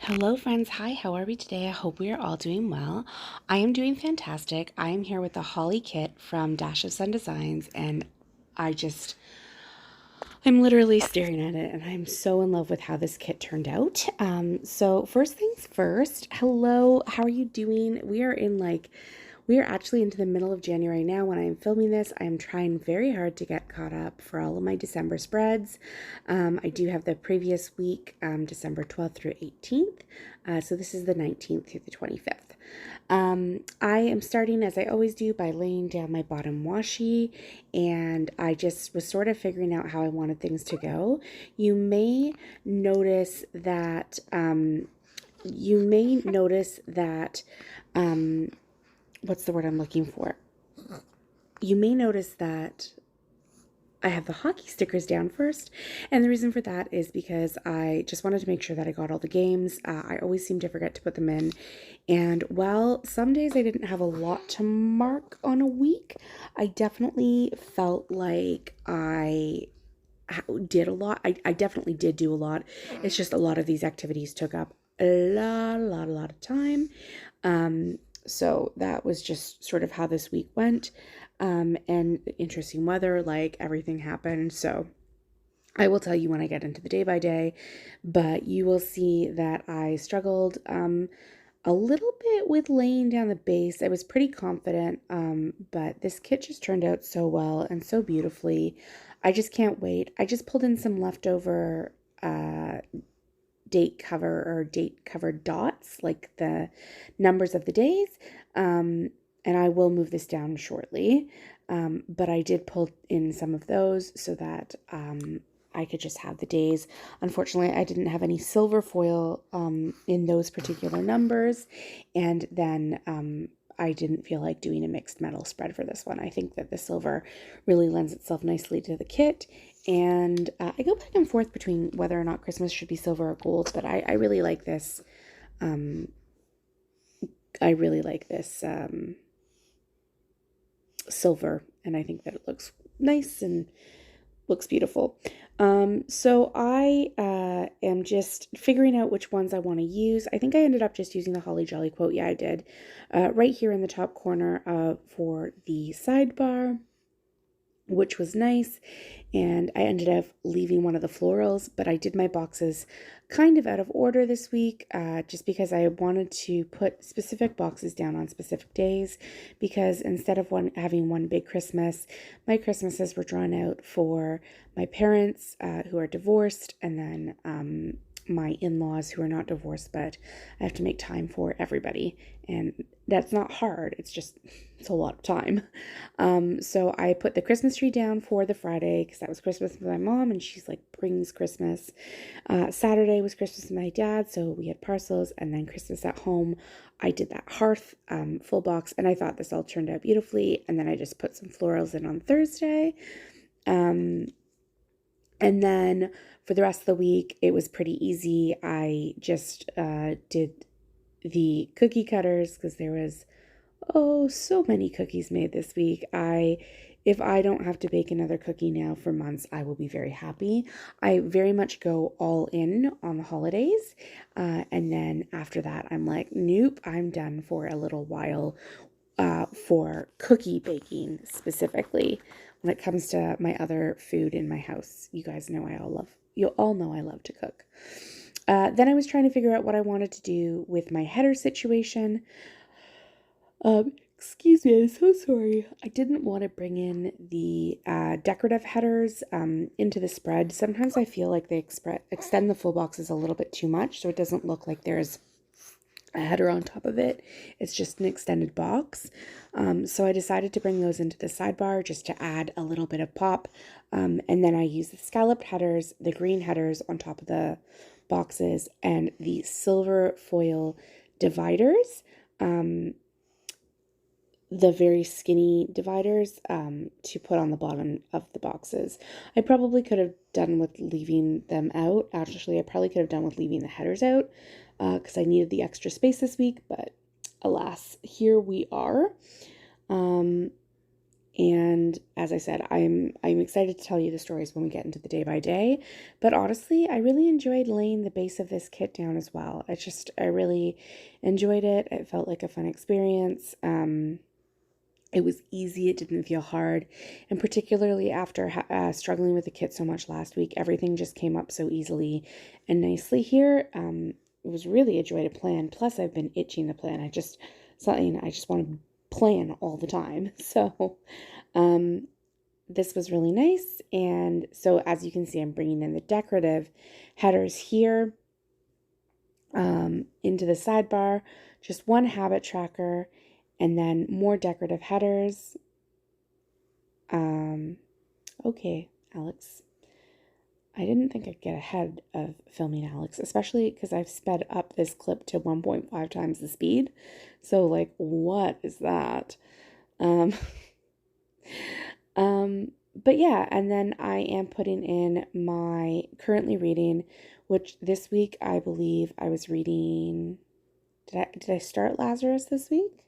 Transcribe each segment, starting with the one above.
Hello, friends. Hi, how are we today? I hope we are all doing well. I am doing fantastic. I am here with the Holly kit from Dash of Sun Designs, and I just, I'm literally staring at it, and I'm so in love with how this kit turned out. So, first things first, hello, how are you doing? We are actually into the middle of January now when I'm filming this. I am trying very hard to get caught up for all of my December spreads. I do have the previous week, December 12th through 18th. So this is the 19th through the 25th. I am starting, as I always do, by laying down my bottom washi, and I just was sort of figuring out how I wanted things to go. You may notice that, what's the word I'm looking for? You may notice that I have the hockey stickers down first, and the reason for that is because I just wanted to make sure that I got all the games. I always seem to forget to put them in, and while some days I didn't have a lot to mark on a week, I definitely felt like I did a lot. I definitely did do a lot. It's just a lot of these activities took up a lot of time. So that was just sort of how this week went. And interesting weather, like everything happened. So I will tell you when I get into the day by day, but you will see that I struggled a little bit with laying down the base. I was pretty confident, but this kit just turned out so well and so beautifully. I just can't wait. I just pulled in some leftover date covered dots, like the numbers of the days. And I will move this down shortly. But I did pull in some of those so that I could just have the days. Unfortunately, I didn't have any silver foil in those particular numbers. And then I didn't feel like doing a mixed metal spread for this one. I think that the silver really lends itself nicely to the kit. And I go back and forth between whether or not Christmas should be silver or gold, but I really like this. I really like this silver, and I think that it looks nice and looks beautiful. So I am just figuring out which ones I want to use. I think I ended up just using the Holly Jolly quote. Yeah, I did. Right here in the top corner for the sidebar, which was nice. And I ended up leaving one of the florals, but I did my boxes kind of out of order this week, just because I wanted to put specific boxes down on specific days, because instead of having one big Christmas, my Christmases were drawn out for my parents who are divorced, and then my in-laws who are not divorced, but I have to make time for everybody, and that's not hard. It's a lot of time. So I put the Christmas tree down for the Friday because that was Christmas with my mom, and she's like, brings Christmas. Saturday was Christmas with my dad, so we had parcels, and then Christmas at home. I did that hearth full box, and I thought this all turned out beautifully. And then I just put some florals in on Thursday. And then for the rest of the week, it was pretty easy. I just did the cookie cutters because there was, so many cookies made this week. If I don't have to bake another cookie now for months, I will be very happy. I very much go all in on the holidays. And then after that, I'm like, nope, I'm done for a little while for cookie baking specifically. When it comes to my other food in my house, you all know I love to cook. Then I was trying to figure out what I wanted to do with my header situation. Excuse me, I'm so sorry. I didn't want to bring in the decorative headers into the spread. Sometimes I feel like they extend the full boxes a little bit too much, so it doesn't look like there's a header on top of it. It's just an extended box. So I decided to bring those into the sidebar just to add a little bit of pop. And then I use the scalloped headers, the green headers on top of the boxes, and the silver foil dividers. The very skinny dividers to put on the bottom of the boxes. I probably could have done with leaving them out. Actually, I probably could have done with leaving the headers out because I needed the extra space this week, but alas, here we are. And as I said, I'm excited to tell you the stories when we get into the day by day. But honestly, I really enjoyed laying the base of this kit down as well. I really enjoyed it. It felt like a fun experience. It was easy. It didn't feel hard. And particularly after struggling with the kit so much last week, everything just came up so easily and nicely here. It was really a joy to plan. Plus, I've been itching to plan. Something I just want to plan all the time. So, this was really nice. And so, as you can see, I'm bringing in the decorative headers here into the sidebar, just one habit tracker, and then more decorative headers. Okay, Alex. I didn't think I'd get ahead of filming Alex, especially because I've sped up this clip to 1.5 times the speed. So, like, what is that? Um, but yeah, and then I am putting in my currently reading, which this week I believe I was reading. Did I start Lazarus this week?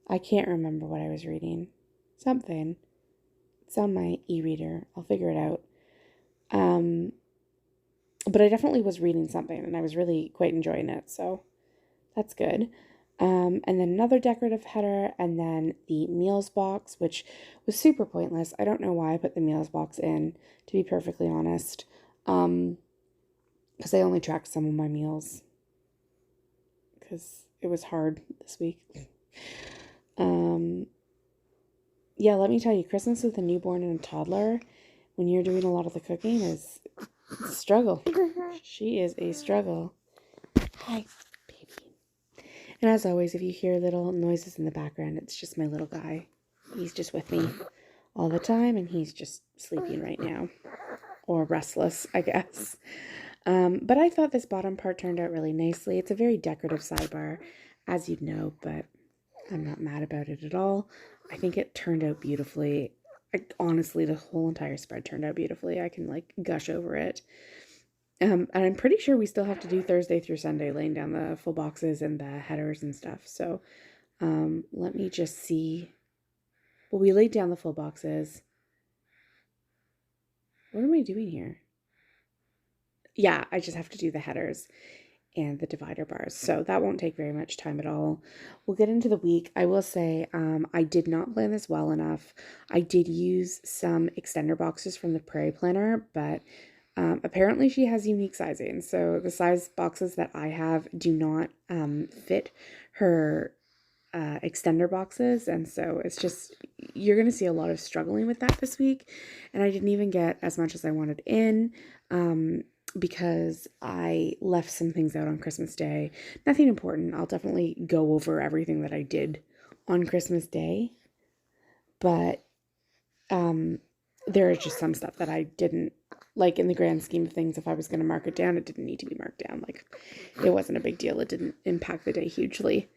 I can't remember what I was reading. Something. It's on my e-reader. I'll figure it out. But I definitely was reading something and I was really quite enjoying it, so that's good. And then another decorative header, and then the meals box, which was super pointless. I don't know why I put the meals box in, to be perfectly honest. Because I only tracked some of my meals. Because it was hard this week. Yeah, let me tell you, Christmas with a newborn and a toddler, when you're doing a lot of the cooking, is a struggle. She is a struggle. Hi, baby. And as always, if you hear little noises in the background, it's just my little guy. He's just with me all the time, and he's just sleeping right now. Or restless, I guess. But I thought this bottom part turned out really nicely. It's a very decorative sidebar, as you'd know, but I'm not mad about it at all. I think it turned out beautifully. Honestly, the whole entire spread turned out beautifully. I can like gush over it. And I'm pretty sure we still have to do Thursday through Sunday, laying down the full boxes and the headers and stuff. So let me just see. Well, we laid down the full boxes. What am I doing here? Yeah, I just have to do the headers and the divider bars. So that won't take very much time at all. We'll get into the week. I will say I did not plan this well enough. I did use some extender boxes from the Prairie Planner, but apparently she has unique sizing. So the size boxes that I have do not fit her extender boxes. And so it's just, you're going to see a lot of struggling with that this week. And I didn't even get as much as I wanted in. Because I left some things out on Christmas Day. Nothing important. I'll definitely go over everything that I did on Christmas Day. But there is just some stuff that I didn't, like in the grand scheme of things, if I was going to mark it down, it didn't need to be marked down. Like, it wasn't a big deal. It didn't impact the day hugely.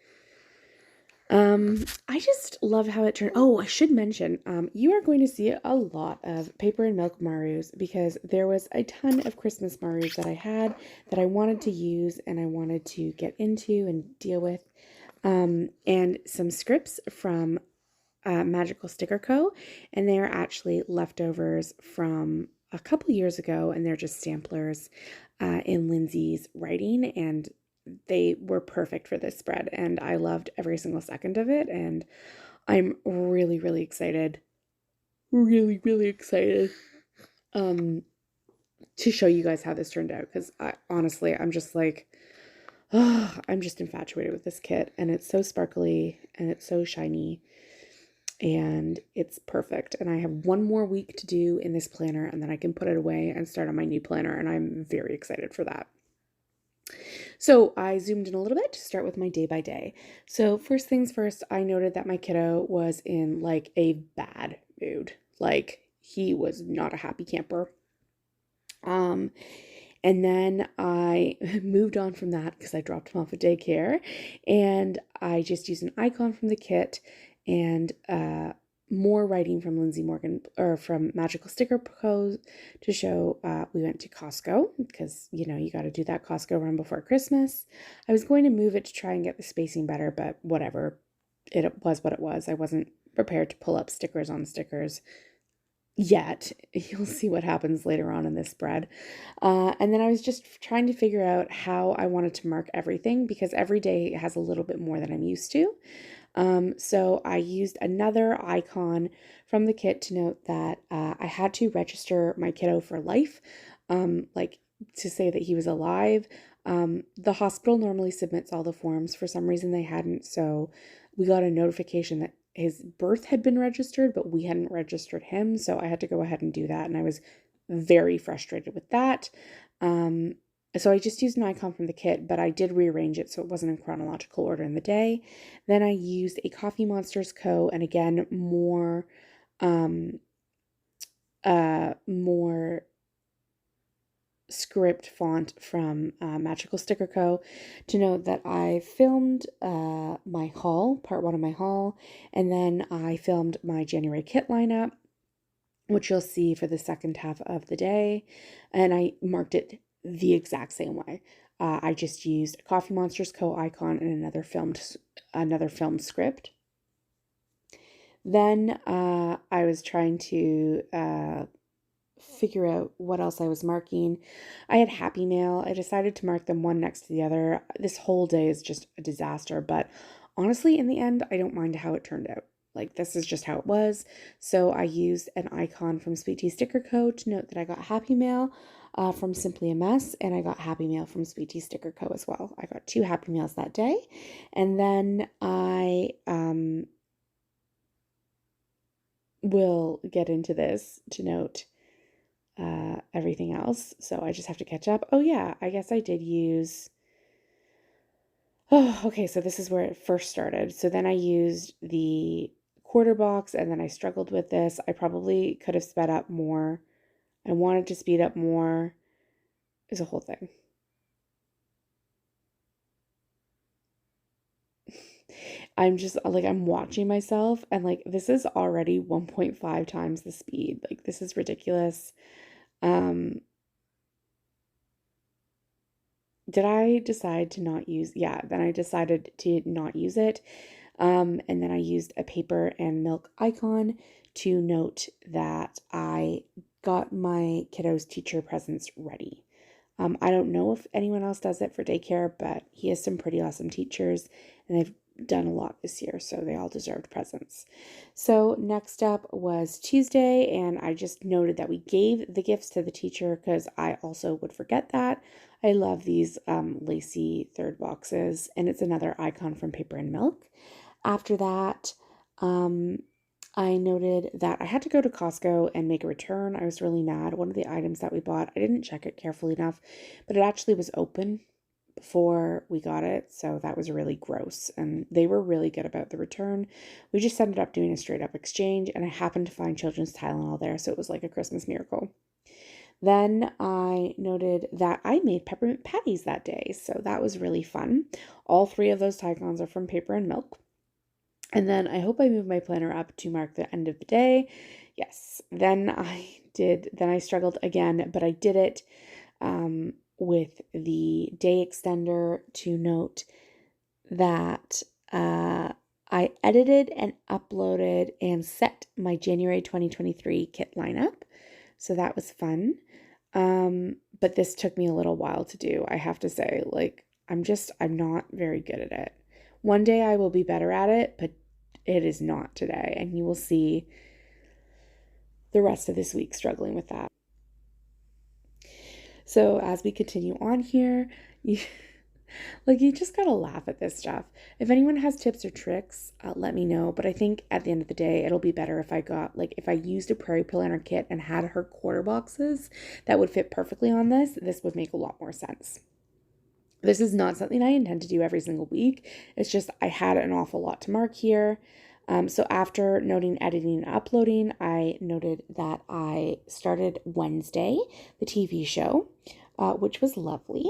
I just love how it turned. Oh, I should mention, you are going to see a lot of paper and milk Marus because there was a ton of Christmas Marus that I had that I wanted to use and I wanted to get into and deal with. And some scripts from Magical Sticker Co. And they're actually leftovers from a couple years ago, and they're just samplers in Lindsay's writing, and they were perfect for this spread, and I loved every single second of it, and I'm really, really excited. Really, really excited to show you guys how this turned out, because honestly, I'm just like, oh, I'm just infatuated with this kit, and it's so sparkly, and it's so shiny, and it's perfect. And I have one more week to do in this planner, and then I can put it away and start on my new planner, and I'm very excited for that. So I zoomed in a little bit to start with my day by day. So first things first, I noted that my kiddo was in like a bad mood. Like, he was not a happy camper. And then I moved on from that because I dropped him off at daycare, and I just used an icon from the kit and more writing from Lindsay Morgan, or from Magical Sticker Co. to show we went to Costco because, you know, you got to do that Costco run before Christmas. I was going to move it to try and get the spacing better, but whatever. It was what it was. I wasn't prepared to pull up stickers on stickers yet. You'll see what happens later on in this spread. And then I was just trying to figure out how I wanted to mark everything because every day has a little bit more than I'm used to. So I used another icon from the kit to note that I had to register my kiddo for life, like to say that he was alive. The hospital normally submits all the forms. For some reason, they hadn't. So we got a notification that his birth had been registered, but we hadn't registered him. So I had to go ahead and do that. And I was very frustrated with that. So I just used an icon from the kit, but I did rearrange it so it wasn't in chronological order in the day. Then I used a Coffee Monsters Co. and again more script font from Magical Sticker Co. to note that I filmed my haul, part one of my haul, and then I filmed my January kit lineup, which you'll see for the second half of the day, and I marked it the exact same way. I just used a Coffee Monsters Co. icon and another filmed script. Then I was trying to figure out what else I was marking. I had Happy Mail. I decided to mark them one next to the other. This whole day is just a disaster, but honestly, in the end, I don't mind how it turned out. Like, this is just how it was. So I used an icon from Sweet Tea Sticker Co. to note that I got Happy Mail from Simply a Mess, and I got Happy Mail from Sweet Tea Sticker Co. as well. I got 2 Happy Meals that day. And then I will get into this to note everything else. So I just have to catch up. Oh yeah, I guess I did use... Oh, okay, so this is where it first started. So then I used the quarter box and then I struggled with this. I probably could have sped up more. I wanted to speed up more. It's a whole thing. I'm just like, I'm watching myself and like, this is already 1.5 times the speed. Like, this is ridiculous. Did I decide to not use? Yeah, then I decided to not use it. And then I used a paper and milk icon to note that I got my kiddo's teacher presents ready. I don't know if anyone else does it for daycare, but he has some pretty awesome teachers and they've done a lot this year, so they all deserved presents. So next up was Tuesday, and I just noted that we gave the gifts to the teacher because I also would forget that. I love these lacy third boxes, and it's another icon from Paper and Milk. After that, I noted that I had to go to Costco and make a return. I was really mad. One of the items that we bought, I didn't check it carefully enough, but it actually was open before we got it, so that was really gross, and they were really good about the return. We just ended up doing a straight up exchange, and I happened to find children's Tylenol there, so it was like a Christmas miracle. Then I noted that I made peppermint patties that day, so that was really fun. All 3 of those icons are from Paper and Milk. And then I hope I move my planner up to mark the end of the day. Yes, then I struggled again, but I did it with the day extender to note that I edited and uploaded and set my January 2023 kit lineup. So that was fun. But this took me a little while to do, I have to say. Like, I'm not very good at it. One day I will be better at it, but it is not today. And you will see the rest of this week struggling with that. So as we continue on here, you just gotta laugh at this stuff. If anyone has tips or tricks, let me know. But I think at the end of the day, it'll be better if if I used a Prairie Planner kit and had her quarter boxes that would fit perfectly on this. This would make a lot more sense. This is not something I intend to do every single week. It's just I had an awful lot to mark here. So after noting editing and uploading, I noted that I started Wednesday, the TV show, which was lovely.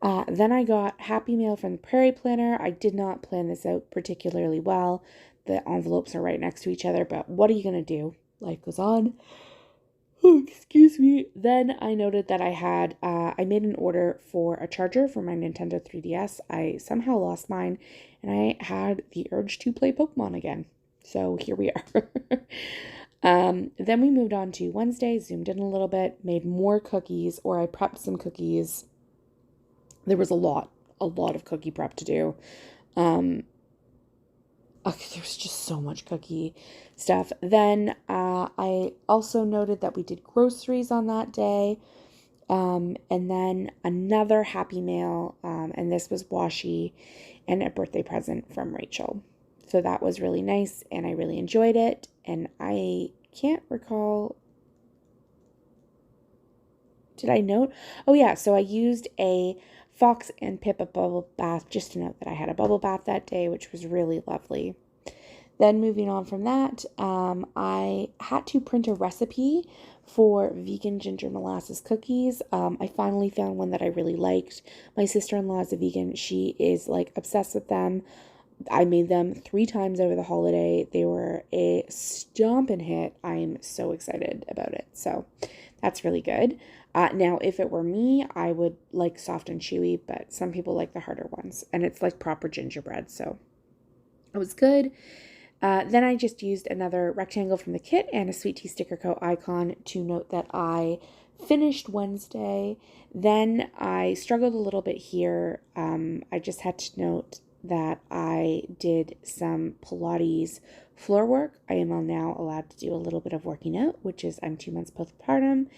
Then I got Happy Mail from the Prairie Planner. I did not plan this out particularly well. The envelopes are right next to each other, but what are you going to do? Life goes on. Oh, excuse me. Then I noted that I made an order for a charger for my Nintendo 3DS. I somehow lost mine, and I had the urge to play Pokemon again. So here we are. Then we moved on to Wednesday, zoomed in a little bit, made more cookies, or I prepped some cookies. There was a lot of cookie prep to do. Okay, there was just so much cookie stuff. Then I also noted that we did groceries on that day. And then another Happy Mail, and this was washi and a birthday present from Rachel. So that was really nice, and I really enjoyed it. And I can't recall. Did I note? Oh, yeah. So I used a Fox and Pippa bubble bath just to note that I had a bubble bath that day, which was really lovely. Then moving on from that, I had to print a recipe for vegan ginger molasses cookies. I finally found one that I really liked. My sister-in-law is a vegan. She is like obsessed with them. I made them 3 times over the holiday. They were a stomping hit. I'm so excited about it. So that's really good. Now, if it were me, I would like soft and chewy, but some people like the harder ones. And it's like proper gingerbread. So it was good. Then I just used another rectangle from the kit and a Sweet Tea Sticker Co. icon to note that I finished Wednesday. Then I struggled a little bit here. I just had to note that I did some Pilates floor work. I am now allowed to do a little bit of working out, which is I'm 2 months postpartum.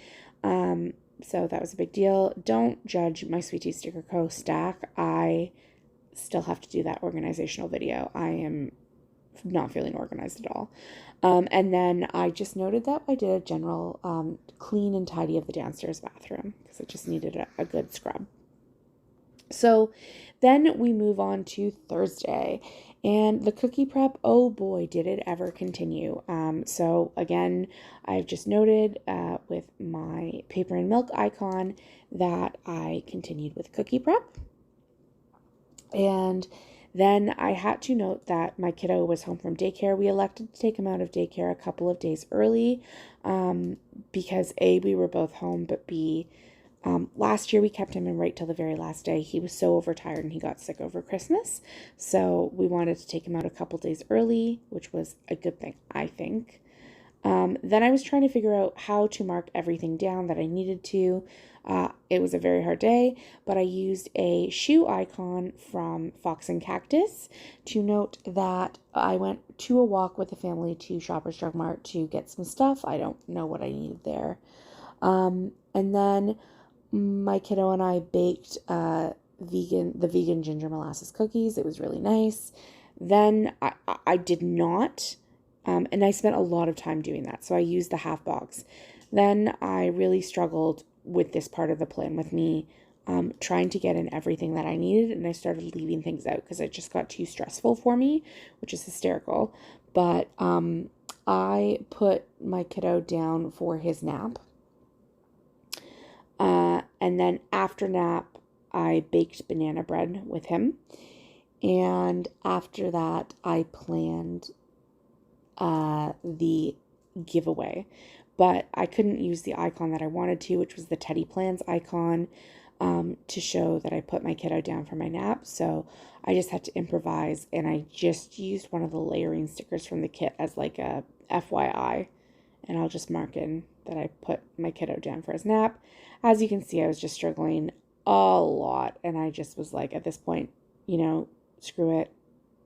So that was a big deal. Don't judge my Sweet Tea Sticker Co. stack. I still have to do that organizational video. I am not feeling organized at all. And then I just noted that I did a general clean and tidy of the downstairs bathroom because it just needed a good scrub. So then we move on to Thursday, and the cookie prep, oh boy, did it ever continue. So again, I've just noted with my paper and milk icon that I continued with cookie prep. And then I had to note that my kiddo was home from daycare. We elected to take him out of daycare a couple of days early because A, we were both home, but B, last year we kept him in right till the very last day. He was so overtired and he got sick over Christmas. So we wanted to take him out a couple days early, which was a good thing, I think. Then I was trying to figure out how to mark everything down that I needed to. It was a very hard day, but I used a shoe icon from Fox and Cactus to note that I went to a walk with the family to Shoppers Drug Mart to get some stuff. I don't know what I needed there. And then my kiddo and I baked the vegan ginger molasses cookies. It was really nice. Then I did not, and I spent a lot of time doing that. So I used the half box. Then I really struggled with this part of the plan with me trying to get in everything that I needed, and I started leaving things out because it just got too stressful for me, which is hysterical. But I put my kiddo down for his nap. And then after nap, I baked banana bread with him. And after that, I planned the giveaway. But I couldn't use the icon that I wanted to, which was the Teddy Plans icon, to show that I put my kiddo down for my nap. So I just had to improvise, and I just used one of the layering stickers from the kit as like a FYI. And I'll just mark in that I put my kiddo down for his nap. As you can see, I was just struggling a lot, and I just was like, at this point, screw it.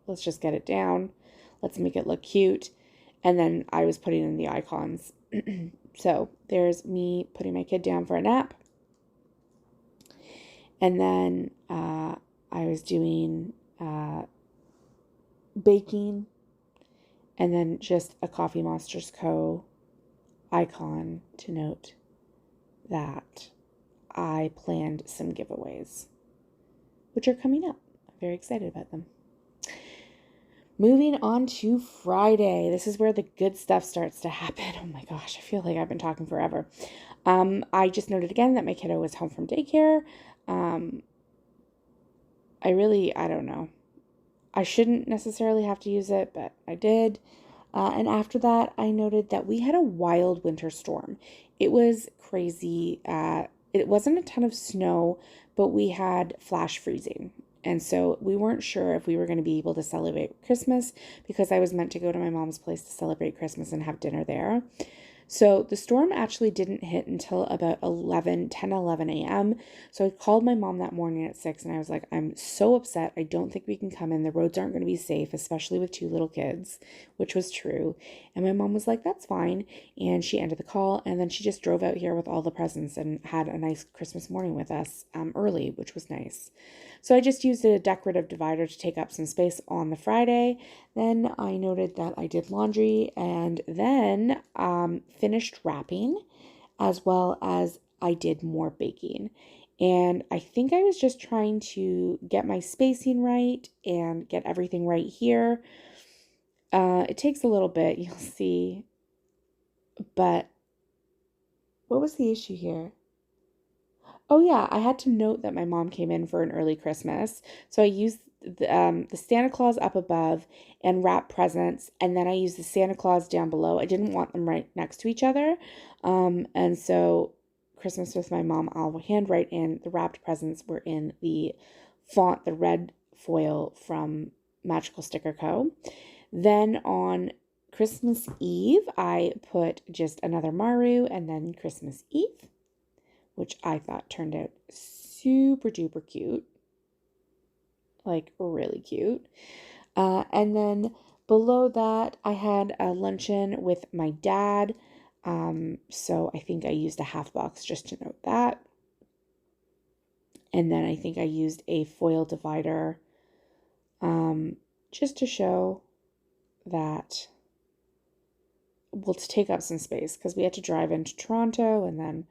Let's just get it down. Let's make it look cute. And then I was putting in the icons. So there's me putting my kid down for a nap. And then I was doing baking, and then just a Coffee Monsters Co. icon to note that I planned some giveaways, which are coming up. I'm very excited about them. Moving on to Friday. This is where the good stuff starts to happen. Oh my gosh, I feel like I've been talking forever. I just noted again that my kiddo was home from daycare. I don't know. I shouldn't necessarily have to use it, but I did. And after that, I noted that we had a wild winter storm. It was crazy. It wasn't a ton of snow, but we had flash freezing. And so we weren't sure if we were going to be able to celebrate Christmas because I was meant to go to my mom's place to celebrate Christmas and have dinner there. So the storm actually didn't hit until about 11 a.m. So I called my mom that morning at 6 and I was like, I'm so upset. I don't think we can come in. The roads aren't going to be safe, especially with 2 little kids, which was true. And my mom was like, that's fine. And she ended the call. And then she just drove out here with all the presents and had a nice Christmas morning with us early, which was nice. So I just used a decorative divider to take up some space on the Friday. Then I noted that I did laundry and then finished wrapping, as well as I did more baking. And I think I was just trying to get my spacing right and get everything right here. It takes a little bit, you'll see. But what was the issue here? Oh yeah, I had to note that my mom came in for an early Christmas. So I used the Santa Claus up above and wrapped presents, and then I used the Santa Claus down below. I didn't want them right next to each other. And so Christmas with my mom, I'll handwrite in the wrapped presents were in the font, the red foil from Magical Sticker Co. Then on Christmas Eve, I put just another Maru, and then Christmas Eve, which I thought turned out super duper cute, like really cute. And then below that, I had a luncheon with my dad. So I think I used a half box just to note that. And then I think I used a foil divider just to show that, well, to take up some space because we had to drive into Toronto and then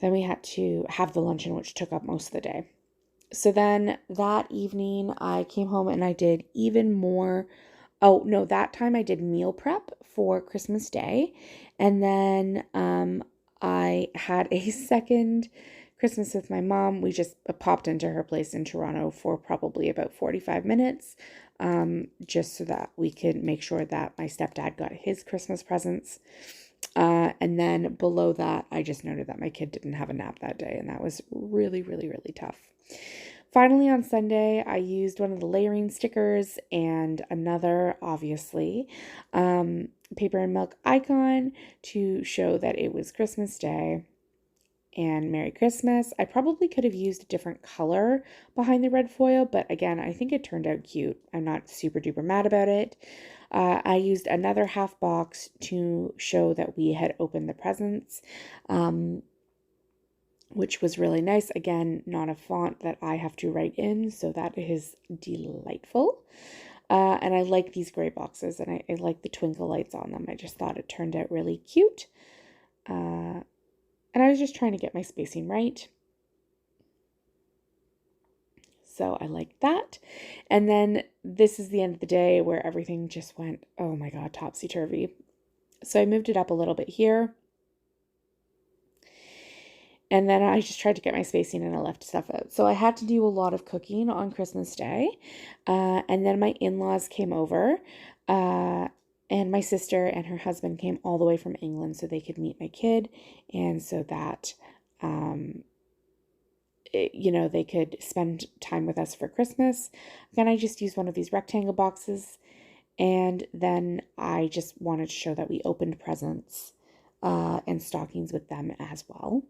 we had to have the luncheon, which took up most of the day. So then that evening I came home and I did even more. Oh, no, that time I did meal prep for Christmas Day. And then I had a second Christmas with my mom. We just popped into her place in Toronto for probably about 45 minutes, just so that we could make sure that my stepdad got his Christmas presents. And then below that, I just noted that my kid didn't have a nap that day, and that was really, really, really tough. Finally, on Sunday, I used one of the layering stickers and another, obviously, paper and milk icon to show that it was Christmas Day and Merry Christmas. I probably could have used a different color behind the red foil, but again, I think it turned out cute. I'm not super duper mad about it. I used another half box to show that we had opened the presents, which was really nice. Again, not a font that I have to write in, so that is delightful. And I like these gray boxes, and I like the twinkle lights on them. I just thought it turned out really cute. And I was just trying to get my spacing right. So I like that. And then this is the end of the day where everything just went, oh my God, topsy-turvy. So I moved it up a little bit here. And then I just tried to get my spacing and I left stuff out. So I had to do a lot of cooking on Christmas Day. And then my in-laws came over. And my sister and her husband came all the way from England so they could meet my kid. And so that, they could spend time with us for Christmas. Then I just used one of these rectangle boxes. And then I just wanted to show that we opened presents and stockings with them as well.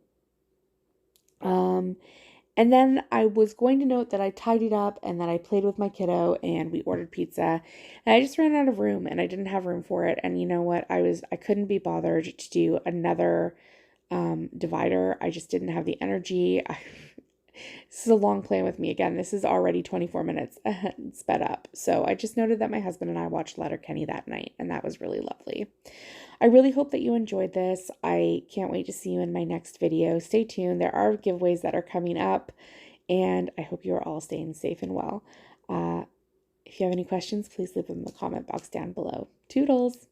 And then I was going to note that I tidied up and that I played with my kiddo and we ordered pizza, and I just ran out of room and I didn't have room for it. And you know what? I couldn't be bothered to do another divider. I just didn't have the energy. This is a long plan with me. Again, this is already 24 minutes sped up. So I just noted that my husband and I watched Letterkenny that night, and that was really lovely. I really hope that you enjoyed this. I can't wait to see you in my next video. Stay tuned. There are giveaways that are coming up, and I hope you are all staying safe and well. If you have any questions, please leave them in the comment box down below. Toodles!